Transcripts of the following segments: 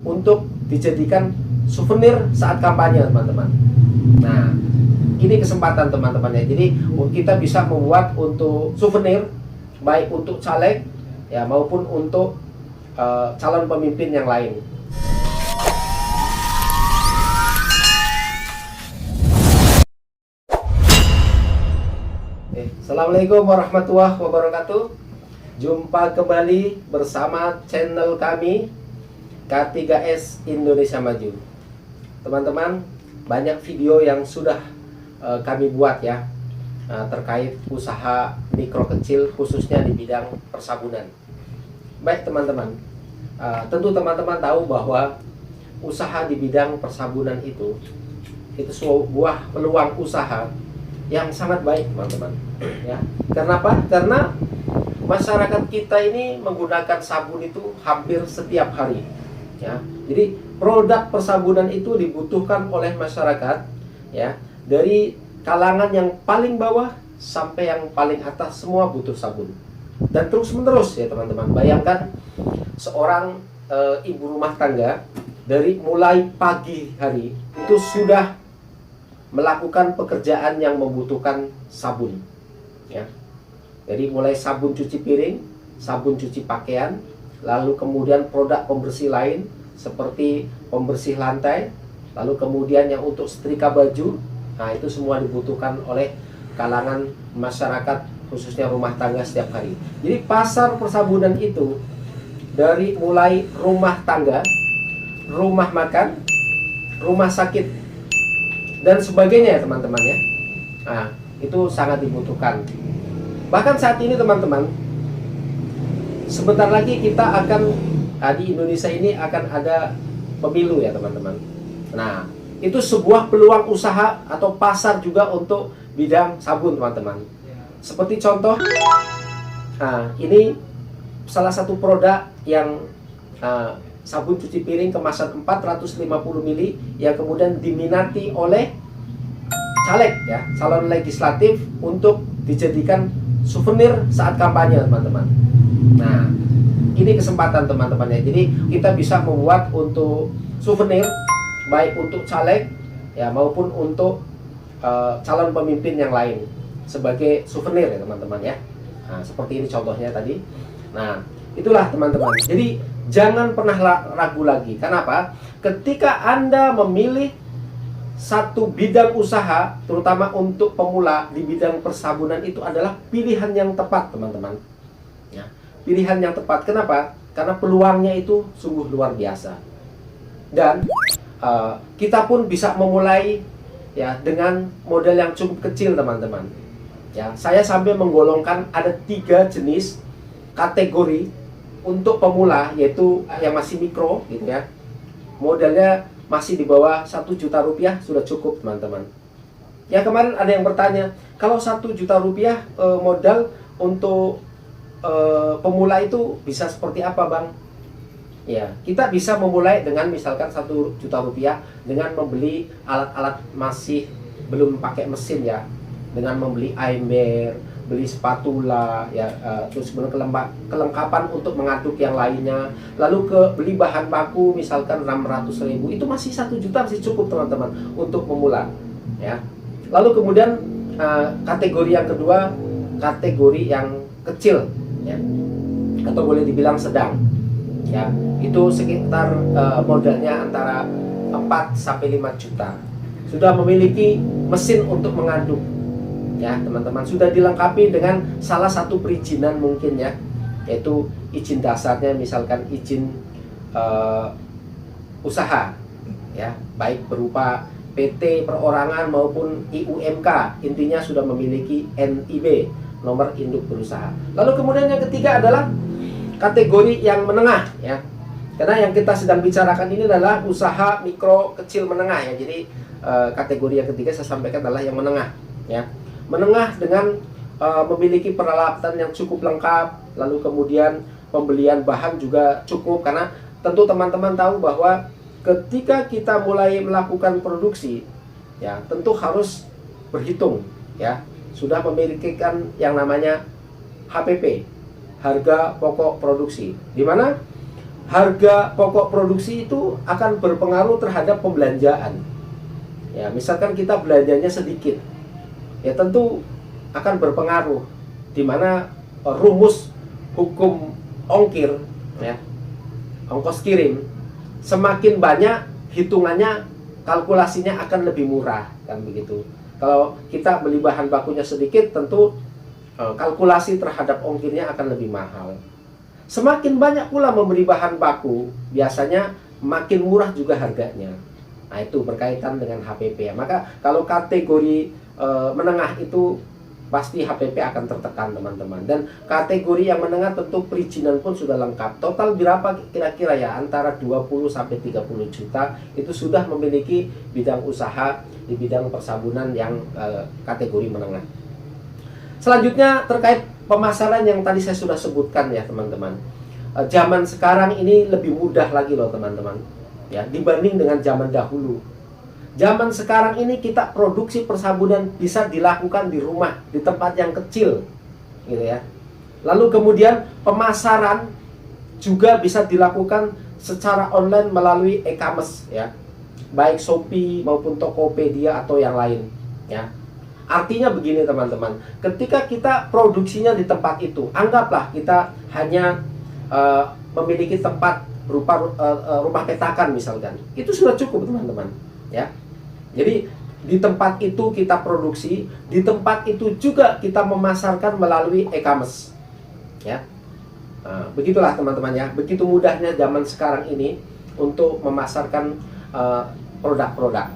untuk dijadikan souvenir saat kampanye, teman-teman. Nah, ini kesempatan teman-teman ya. Jadi kita bisa membuat untuk souvenir baik untuk caleg ya maupun untuk calon pemimpin yang lain. Assalamualaikum warahmatullahi wabarakatuh. Jumpa kembali bersama channel kami K3S Indonesia Maju. Teman-teman, banyak video yang sudah kami buat ya terkait usaha mikro kecil khususnya di bidang persabunan. Baik teman-teman, tentu teman-teman tahu bahwa usaha di bidang persabunan itu sebuah peluang usaha yang sangat baik, teman-teman. Ya, kenapa? Karena masyarakat kita ini menggunakan sabun itu hampir setiap hari. Ya, jadi produk persabunan itu dibutuhkan oleh masyarakat, ya, dari kalangan yang paling bawah sampai yang paling atas semua butuh sabun. Dan terus menerus ya teman-teman. Bayangkan seorang ibu rumah tangga dari mulai pagi hari itu sudah melakukan pekerjaan yang membutuhkan sabun, ya. Jadi mulai sabun cuci piring, sabun cuci pakaian, lalu kemudian produk pembersih lain seperti pembersih lantai, lalu kemudian yang untuk setrika baju. Nah, itu semua dibutuhkan oleh kalangan masyarakat khususnya rumah tangga setiap hari. Jadi pasar persabunan itu dari mulai rumah tangga, rumah makan, rumah sakit dan sebagainya ya teman-teman ya. Nah, itu sangat dibutuhkan. Bahkan saat ini teman-teman, sebentar lagi kita akan di Indonesia ini akan ada pemilu ya teman-teman. Nah, itu sebuah peluang usaha atau pasar juga untuk bidang sabun teman-teman. Seperti contoh, nah ini salah satu produk yang sabun cuci piring kemasan 450 ml yang kemudian diminati oleh caleg ya, calon legislatif untuk dijadikan souvenir saat kampanye, teman-teman. Nah, ini kesempatan teman-teman ya. Jadi kita bisa membuat untuk souvenir baik untuk caleg ya maupun untuk calon pemimpin yang lain sebagai souvenir ya teman-teman ya. Nah, seperti ini contohnya tadi. Nah, itulah teman-teman. Jadi jangan pernah ragu lagi. Kenapa? Ketika Anda memilih satu bidang usaha, terutama untuk pemula di bidang persabunan, itu adalah pilihan yang tepat, teman-teman. Ya, pilihan yang tepat. Kenapa? Karena peluangnya itu sungguh luar biasa. Dan kita pun bisa memulai ya dengan modal yang cukup kecil, teman-teman. Ya, saya sampai menggolongkan ada 3 jenis kategori untuk pemula, yaitu yang masih mikro gitu ya. Modalnya masih di bawah 1 juta rupiah sudah cukup, teman-teman. Ya, kemarin ada yang bertanya, kalau 1 juta rupiah modal untuk pemula itu bisa seperti apa, Bang? Ya, kita bisa memulai dengan misalkan 1 juta rupiah dengan membeli alat-alat masih belum pakai mesin ya, dengan membeli ember, beli spatula ya, terus kelengkapan untuk mengaduk yang lainnya, lalu beli bahan baku misalkan 600.000, itu masih 1 juta masih cukup, teman-teman, untuk memula ya. Lalu kemudian kategori yang kedua, kategori yang kecil ya, atau boleh dibilang sedang ya, itu sekitar modalnya antara 4 sampai 5 juta. Sudah memiliki mesin untuk mengaduk ya teman-teman, sudah dilengkapi dengan salah satu perizinan mungkin ya, yaitu izin dasarnya misalkan izin usaha ya, baik berupa PT perorangan maupun IUMK, intinya sudah memiliki NIB, nomor induk berusaha. Lalu kemudian yang ketiga adalah kategori yang menengah ya, karena yang kita sedang bicarakan ini adalah usaha mikro kecil menengah ya. Jadi kategori yang ketiga saya sampaikan adalah yang menengah ya. Menengah dengan memiliki peralatan yang cukup lengkap, lalu kemudian pembelian bahan juga cukup, karena tentu teman-teman tahu bahwa ketika kita mulai melakukan produksi ya, tentu harus berhitung ya, sudah memiliki yang namanya HPP, harga pokok produksi, di mana harga pokok produksi itu akan berpengaruh terhadap pembelanjaan. Ya, misalkan kita belanjanya sedikit, ya tentu akan berpengaruh, di mana rumus hukum ongkir, ya, ongkos kirim, semakin banyak hitungannya, kalkulasinya akan lebih murah, kan begitu. Kalau kita beli bahan bakunya sedikit, tentu kalkulasi terhadap ongkirnya akan lebih mahal. Semakin banyak pula membeli bahan baku, biasanya makin murah juga harganya. Nah, itu berkaitan dengan HPP ya. Maka kalau kategori menengah itu pasti HPP akan tertekan, teman-teman. Dan kategori yang menengah tentu perizinan pun sudah lengkap. Total berapa kira-kira ya? Antara 20 sampai 30 juta itu sudah memiliki bidang usaha di bidang persabunan yang kategori menengah. Selanjutnya terkait pemasaran yang tadi saya sudah sebutkan ya, teman-teman. Zaman sekarang ini lebih mudah lagi loh, teman-teman. Ya, dibanding dengan zaman dahulu. Zaman sekarang ini kita produksi persabunan bisa dilakukan di rumah, di tempat yang kecil, gitu ya. Lalu kemudian pemasaran juga bisa dilakukan secara online melalui e-commerce ya, baik Shopee maupun Tokopedia atau yang lain ya. Artinya begini, teman-teman, ketika kita produksinya di tempat itu, anggaplah kita hanya memiliki tempat berupa rumah petakan misalkan, itu sudah cukup, teman-teman ya. Jadi di tempat itu kita produksi, di tempat itu juga kita memasarkan melalui e-commerce ya. Begitulah, teman-teman ya, begitu mudahnya zaman sekarang ini untuk memasarkan produk-produk.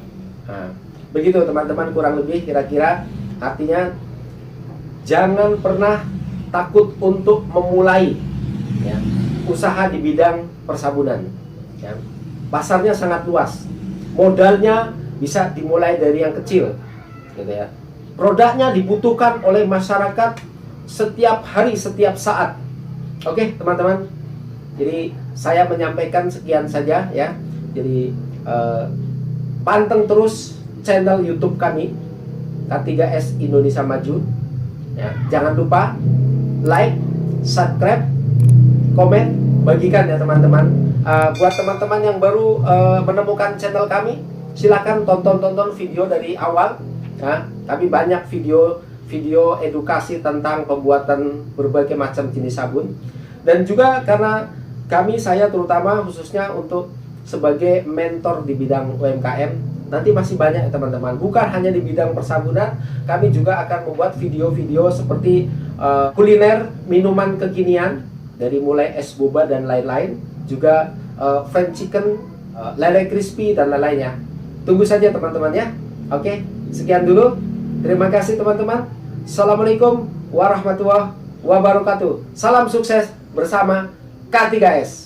Begitu, teman-teman, kurang lebih kira-kira. Artinya jangan pernah takut untuk memulai ya, usaha di bidang persabunan ya. Pasarnya sangat luas, modalnya bisa dimulai dari yang kecil gitu ya. Produknya dibutuhkan oleh masyarakat setiap hari, setiap saat. Oke, teman-teman, jadi saya menyampaikan sekian saja ya. Jadi panteng terus channel YouTube kami K3S Indonesia Maju ya. Jangan lupa like, subscribe, komen, bagikan ya, teman-teman. Buat teman-teman yang baru menemukan channel kami, silakan tonton video dari awal ya. Kami banyak video edukasi tentang pembuatan berbagai macam jenis sabun. Dan juga karena saya terutama khususnya untuk sebagai mentor di bidang UMKM, nanti masih banyak ya, teman-teman. Bukan hanya di bidang persabunan, kami juga akan membuat video-video seperti kuliner, minuman kekinian, dari mulai es boba dan lain-lain, juga fried chicken, lele crispy dan lain-lainnya. Tunggu saja, teman-teman ya. Oke, sekian dulu. Terima kasih, teman-teman. Assalamualaikum warahmatullahi wabarakatuh. Salam sukses bersama K3S.